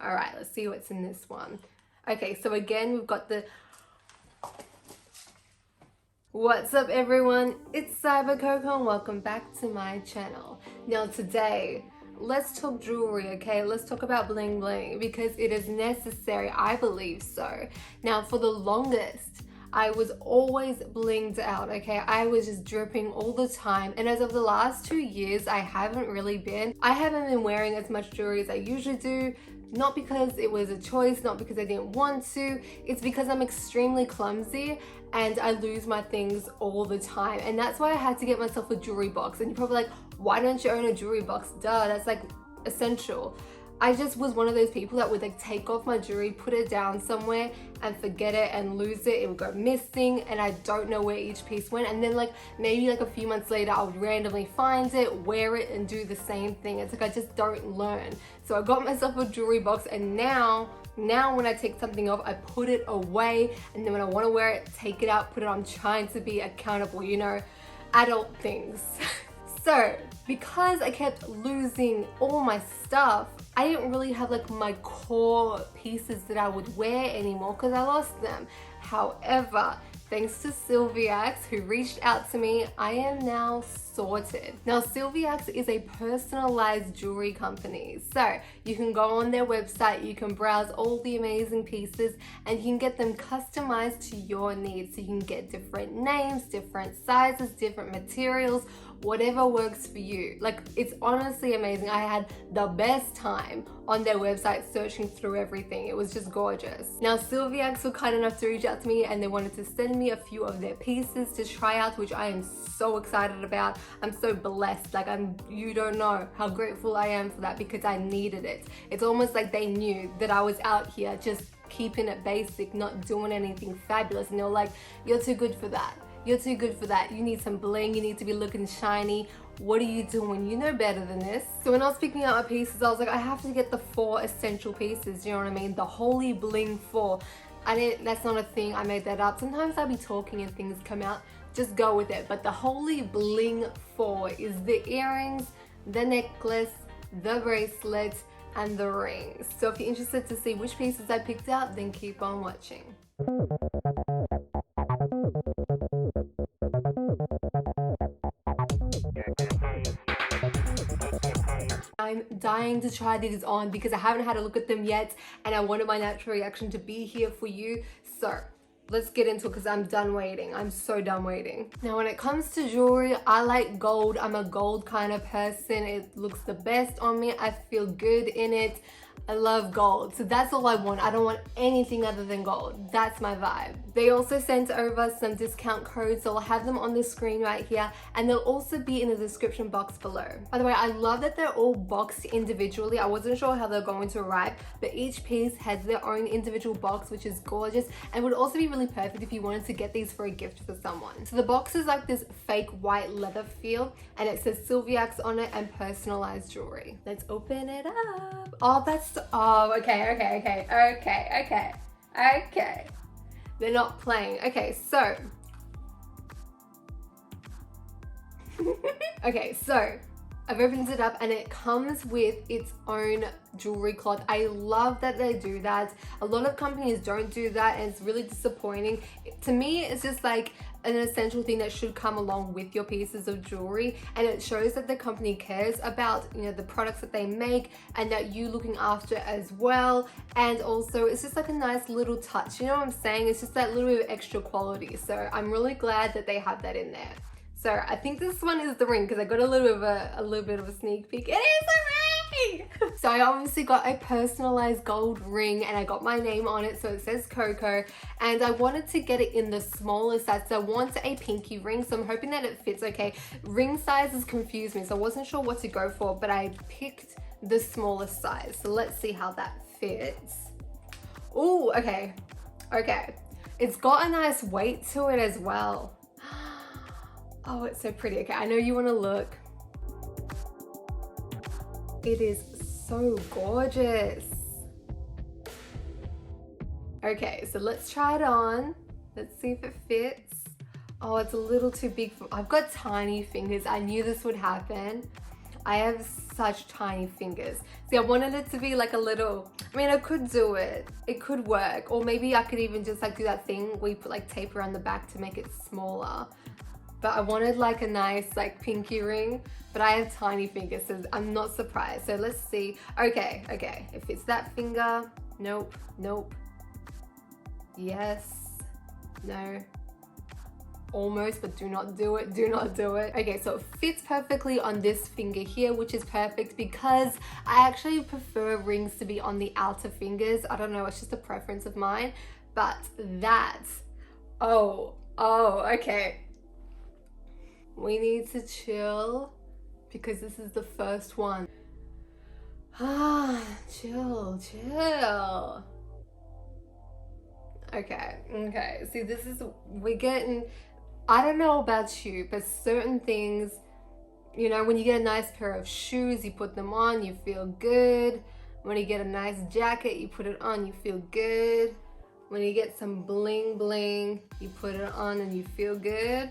All right, let's see what's in this one. Okay, so again, we've got the... What's up everyone? It's CYBER.COCO and welcome back to my channel. Now today, let's talk jewelry, okay? Let's talk about bling bling because it is necessary, I believe so. Now for the longest, I was always blinged out, okay? I was just dripping all the time. And as of the last 2 years, I haven't been wearing as much jewelry as I usually do. Not because it was a choice, not because I didn't want to. It's because I'm extremely clumsy and I lose my things all the time. And that's why I had to get myself a jewelry box. And you're probably like, why don't you own a jewelry box? Duh, that's like essential. I just was one of those people that would like take off my jewelry, put it down somewhere and forget it and lose it. It would go missing and I don't know where each piece went. And then like maybe like a few months later, I would randomly find it, wear it and do the same thing. It's like I just don't learn. So I got myself a jewelry box and now when I take something off, I put it away. And then when I want to wear it, take it out, put it on. I'm trying to be accountable, you know, adult things. So because I kept losing all my stuff, I didn't really have like my core pieces that I would wear anymore because I lost them. However, thanks to Silviax who reached out to me, I am now sorted. Now Silviax is a personalized jewelry company. So you can go on their website, you can browse all the amazing pieces and you can get them customized to your needs. So you can get different names, different sizes, different materials, whatever works for you. Like it's honestly amazing. I had the best time on their website searching through everything. It was just gorgeous. Now Silviax were kind enough to reach out to me and they wanted to send me a few of their pieces to try out, which I am so excited about. I'm so blessed. Like you don't know how grateful I am for that because I needed it. It's almost like they knew that I was out here just keeping it basic, not doing anything fabulous. And they were like, you're too good for that. You're too good for that. You need some bling. You need to be looking shiny. What are you doing? You know better than this. So when I was picking out my pieces, I was like, I have to get the 4 essential pieces. You know what I mean? The holy bling 4. That's not a thing. I made that up. Sometimes I'll be talking and things come out. Just go with it. But the holy bling 4 is the earrings, the necklace, the bracelet, and the rings. So if you're interested to see which pieces I picked out, then keep on watching. I'm dying to try these on because I haven't had a look at them yet and I wanted my natural reaction to be here for you. So let's get into it because I'm done waiting. I'm so done waiting. Now when it comes to jewelry, I like gold. I'm a gold kind of person. It looks the best on me. I feel good in it. I love gold, so that's all I want. I don't want anything other than gold. That's my vibe. They also sent over some discount codes, so I'll have them on the screen right here, and they'll also be in the description box below. By the way, I love that they're all boxed individually. I wasn't sure how they're going to arrive, but each piece has their own individual box, which is gorgeous, and would also be really perfect if you wanted to get these for a gift for someone. So the box is like this fake white leather feel, and it says Silviax on it and personalized jewelry. Let's open it up. Oh, okay. They're not playing. Okay, so. Okay, so I've opened it up and it comes with its own jewelry cloth. I love that they do that. A lot of companies don't do that and it's really disappointing. To me, it's just like an essential thing that should come along with your pieces of jewelry, and it shows that the company cares about, you know, the products that they make and that you looking after as well. And also it's just like a nice little touch, you know what I'm saying? It's just that little bit of extra quality. So I'm really glad that they have that in there. So I think this one is the ring because I got a little bit of a sneak peek. It is a ring! So I obviously got a personalized gold ring and I got my name on it, so it says Coco, and I wanted to get it in the smaller size. So I want a pinky ring, so I'm hoping that it fits okay. Ring sizes confused me, so I wasn't sure what to go for, but I picked the smallest size. So let's see how that fits. Oh, okay. It's got a nice weight to it as well. Oh, it's so pretty. Okay, I know you want to look. It is so gorgeous. Okay, so let's try it on. Let's see if it fits. Oh, it's a little too big for, I've got tiny fingers. I knew this would happen. I have such tiny fingers. See, I wanted it to be like a little, I mean, I could do it. It could work. Or maybe I could even just like do that thing where you put like tape around the back to make it smaller. But I wanted like a nice like pinky ring, but I have tiny fingers, so I'm not surprised. So let's see. Okay, if it's that finger, nope, yes, no, almost, but do not do it, Okay, so it fits perfectly on this finger here, which is perfect because I actually prefer rings to be on the outer fingers. I don't know, it's just a preference of mine, but that, okay. We need to chill because this is the first one. Chill. Okay. See, we're getting, I don't know about you, but certain things, you know, when you get a nice pair of shoes, you put them on, you feel good. When you get a nice jacket, you put it on, you feel good. When you get some bling bling, you put it on and you feel good.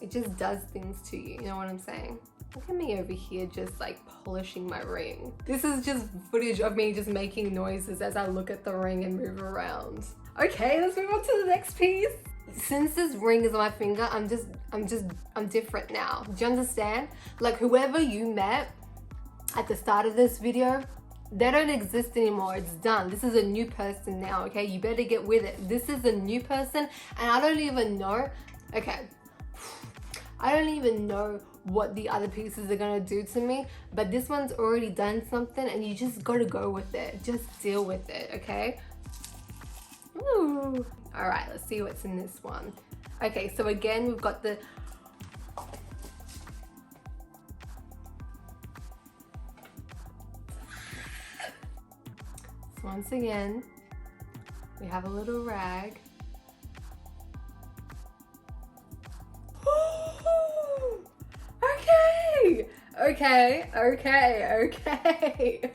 It just does things to you, you know what I'm saying? Look at me over here just like polishing my ring. This is just footage of me just making noises as I look at the ring and move around. Okay, let's move on to the next piece. Since this ring is on my finger, I'm different now. Do you understand? Like whoever you met at the start of this video, they don't exist anymore. It's done. This is a new person now, okay? You better get with it. This is a new person and I don't even know, okay. I don't even know what the other pieces are gonna do to me, but this one's already done something and you just gotta go with it. Just deal with it, okay? Ooh. All right, let's see what's in this one. Okay, so again, we've got the, so once again, we have a little rag. Okay.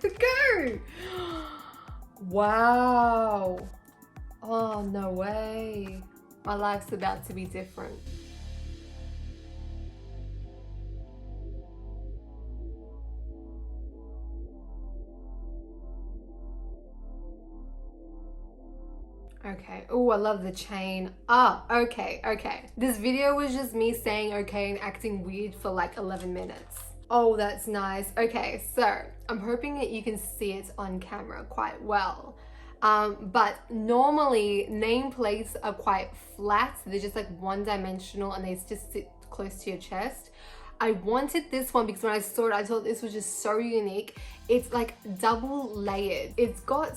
Go. Wow. Oh, no way. My life's about to be different. Okay. Oh, I love the chain. Okay. This video was just me saying okay and acting weird for like 11 minutes. Oh, that's nice. Okay, so I'm hoping that you can see it on camera quite well. But normally nameplates are quite flat. They're just like one-dimensional and they just sit close to your chest. I wanted this one because when I saw it, I thought this was just so unique. It's like double layered. It's got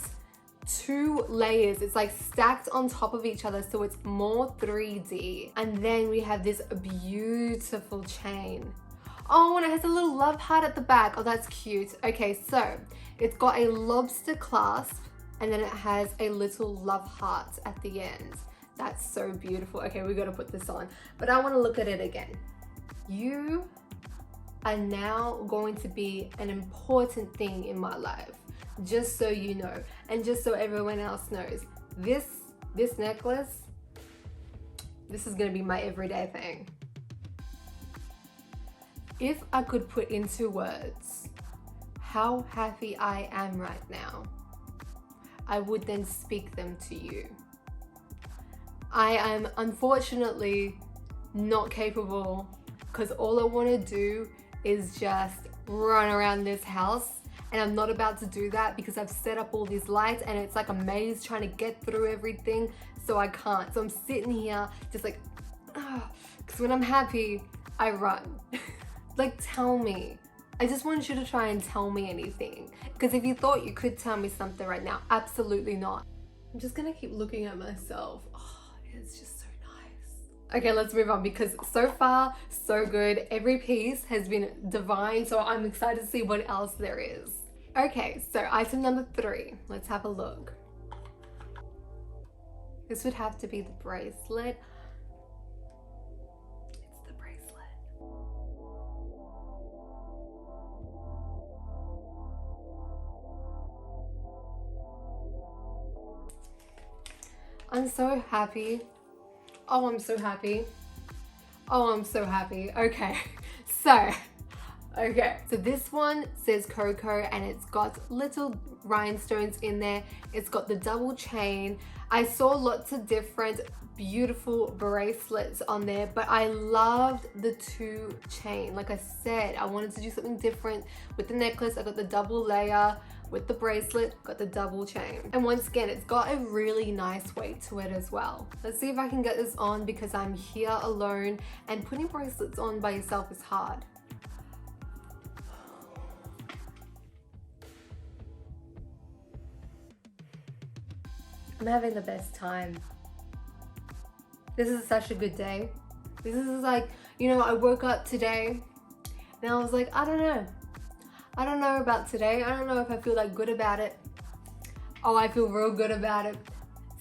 2 layers. It's like stacked on top of each other, so it's more 3D. And then we have this beautiful chain. Oh, and it has a little love heart at the back. Oh, that's cute. Okay, so it's got a lobster clasp and then it has a little love heart at the end. That's so beautiful. Okay, we gotta put this on, but I wanna look at it again. You are now going to be an important thing in my life, just so you know, and just so everyone else knows. This necklace, this is gonna be my everyday thing. If I could put into words how happy I am right now, I would then speak them to you. I am unfortunately not capable because all I want to do is just run around this house, and I'm not about to do that because I've set up all these lights and it's like a maze trying to get through everything, so I can't. So I'm sitting here just like, because when I'm happy, I run. Like, tell me. I just want you to try and tell me anything. Because if you thought you could tell me something right now, absolutely not. I'm just gonna keep looking at myself. Oh, it's just so nice. Okay, let's move on because so far, so good. Every piece has been divine, so I'm excited to see what else there is. Okay, so item number 3. Let's have a look. This would have to be the bracelet. I'm so happy. Oh, I'm so happy. Oh, I'm so happy. Okay, so Okay, so this one says Coco and it's got little rhinestones in there. It's got the double chain. I saw lots of different beautiful bracelets on there, but I loved the 2 chain. Like I said, I wanted to do something different with the necklace. I got the double layer. With the bracelet, got the double chain. And once again, it's got a really nice weight to it as well. Let's see if I can get this on because I'm here alone and putting bracelets on by yourself is hard. I'm having the best time. This is such a good day. This is like, you know, I woke up today and I was like, I don't know about today. I don't know if I feel like good about it. Oh, I feel real good about it.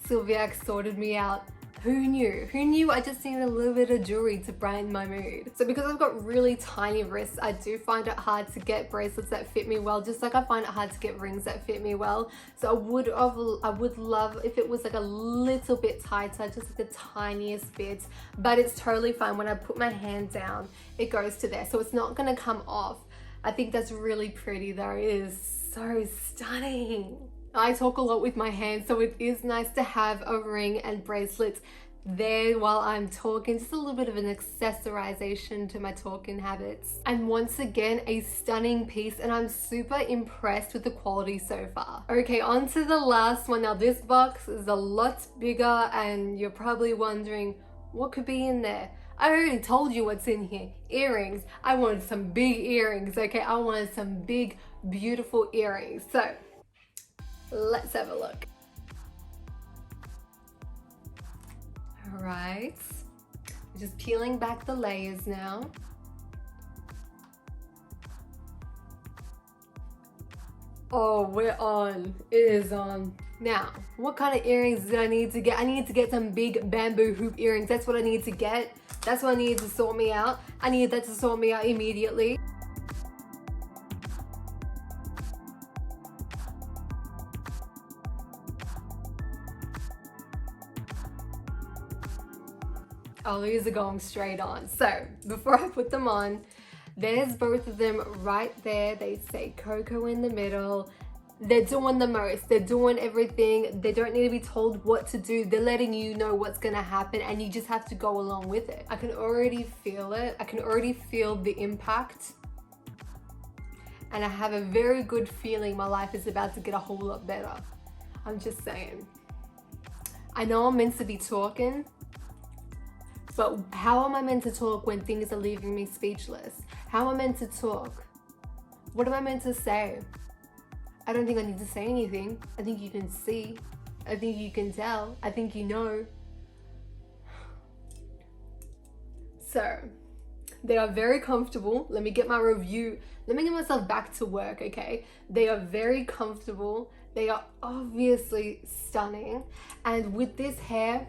Silviax sorted me out. Who knew? Who knew I just needed a little bit of jewelry to brighten my mood? So because I've got really tiny wrists, I do find it hard to get bracelets that fit me well, just like I find it hard to get rings that fit me well. So I would love if it was like a little bit tighter, just like the tiniest bit, but it's totally fine. When I put my hand down, it goes to there. So it's not gonna come off. I think that's really pretty though. It is so stunning. I talk a lot with my hands, so it is nice to have a ring and bracelets there while I'm talking. Just a little bit of an accessorization to my talking habits. And once again, a stunning piece, and I'm super impressed with the quality so far. Okay, on to the last one. Now this box is a lot bigger and you're probably wondering what could be in there. I already told you what's in here. Earrings. I wanted some big earrings, okay? I wanted some big, beautiful earrings. So let's have a look. All right, just peeling back the layers now. Oh, we're on. It is on. Now, what kind of earrings did I need to get? I need to get some big bamboo hoop earrings. That's what I need to get. That's what I needed to sort me out. I needed that to sort me out immediately. Oh, these are going straight on. So before I put them on, there's both of them right there. They say Coco in the middle. They're doing the most. They're doing everything. They don't need to be told what to do. They're letting you know what's gonna happen and you just have to go along with it. I can already feel it. I can already feel the impact. And I have a very good feeling my life is about to get a whole lot better. I'm just saying. I know I'm meant to be talking, but how am I meant to talk when things are leaving me speechless? How am I meant to talk? What am I meant to say? I don't think I need to say anything. I think you can see. I think you can tell. I think you know. So, they are very comfortable. Let me get my review. Let me get myself back to work, okay? They are very comfortable. They are obviously stunning. And with this hair,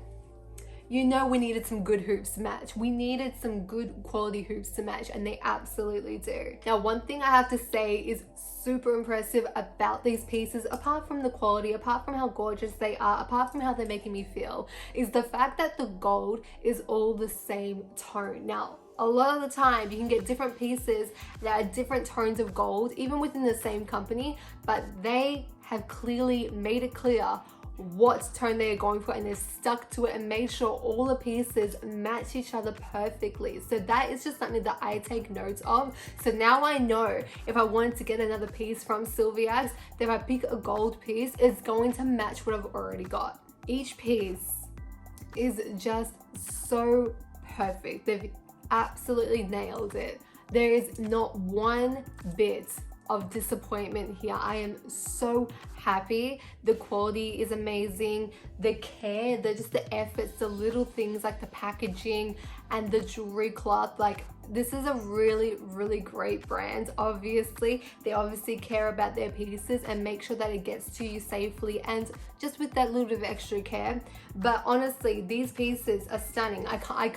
you know we needed some good hoops to match. We needed some good quality hoops to match, and they absolutely do. Now, one thing I have to say is super impressive about these pieces, apart from the quality, apart from how gorgeous they are, apart from how they're making me feel, is the fact that the gold is all the same tone. Now, a lot of the time you can get different pieces that are different tones of gold, even within the same company, but they have clearly made it clear what tone they are going for, and they're stuck to it and made sure all the pieces match each other perfectly. So that is just something that I take notes of. So now I know if I wanted to get another piece from Silviax, that if I pick a gold piece, it's going to match what I've already got. Each piece is just so perfect. They've absolutely nailed it. There is not one bit of disappointment here. I am so happy. The quality is amazing. The care, just the efforts, the little things like the packaging and the jewelry cloth, like this is a really, really great brand. Obviously, they obviously care about their pieces and make sure that it gets to you safely and just with that little bit of extra care. But honestly, these pieces are stunning. I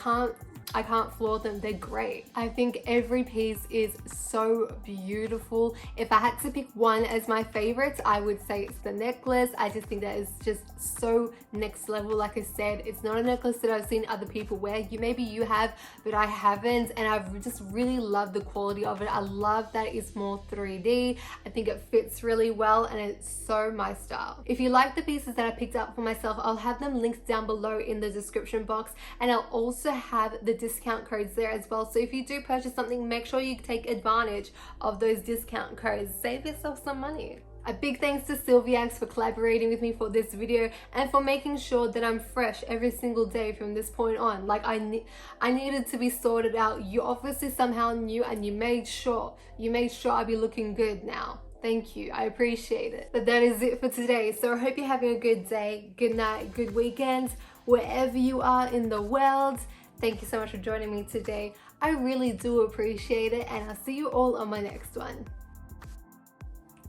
I can't floor them. They're great. I think every piece is so beautiful. If I had to pick one as my favorites, I would say it's the necklace. I just think that is just so next level. Like I said, it's not a necklace that I've seen other people wear. Maybe you have, but I haven't, and I've just really loved the quality of it. I love that it's more 3D. I think it fits really well, and it's so my style. If you like the pieces that I picked up for myself, I'll have them linked down below in the description box, and I'll also have the discount codes there as well. So if you do purchase something, make sure you take advantage of those discount codes. Save yourself some money. A big thanks to Silviax for collaborating with me for this video and for making sure that I'm fresh every single day from this point on. Like I needed to be sorted out. You obviously somehow knew, and you made sure I'd be looking good now. Thank you, I appreciate it. But that is it for today. So I hope you're having a good day, good night, good weekend, wherever you are in the world. Thank you so much for joining me today. I really do appreciate it, and I'll see you all on my next one.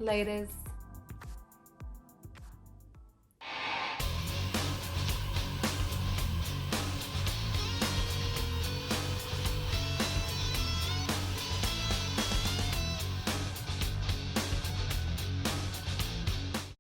Laters.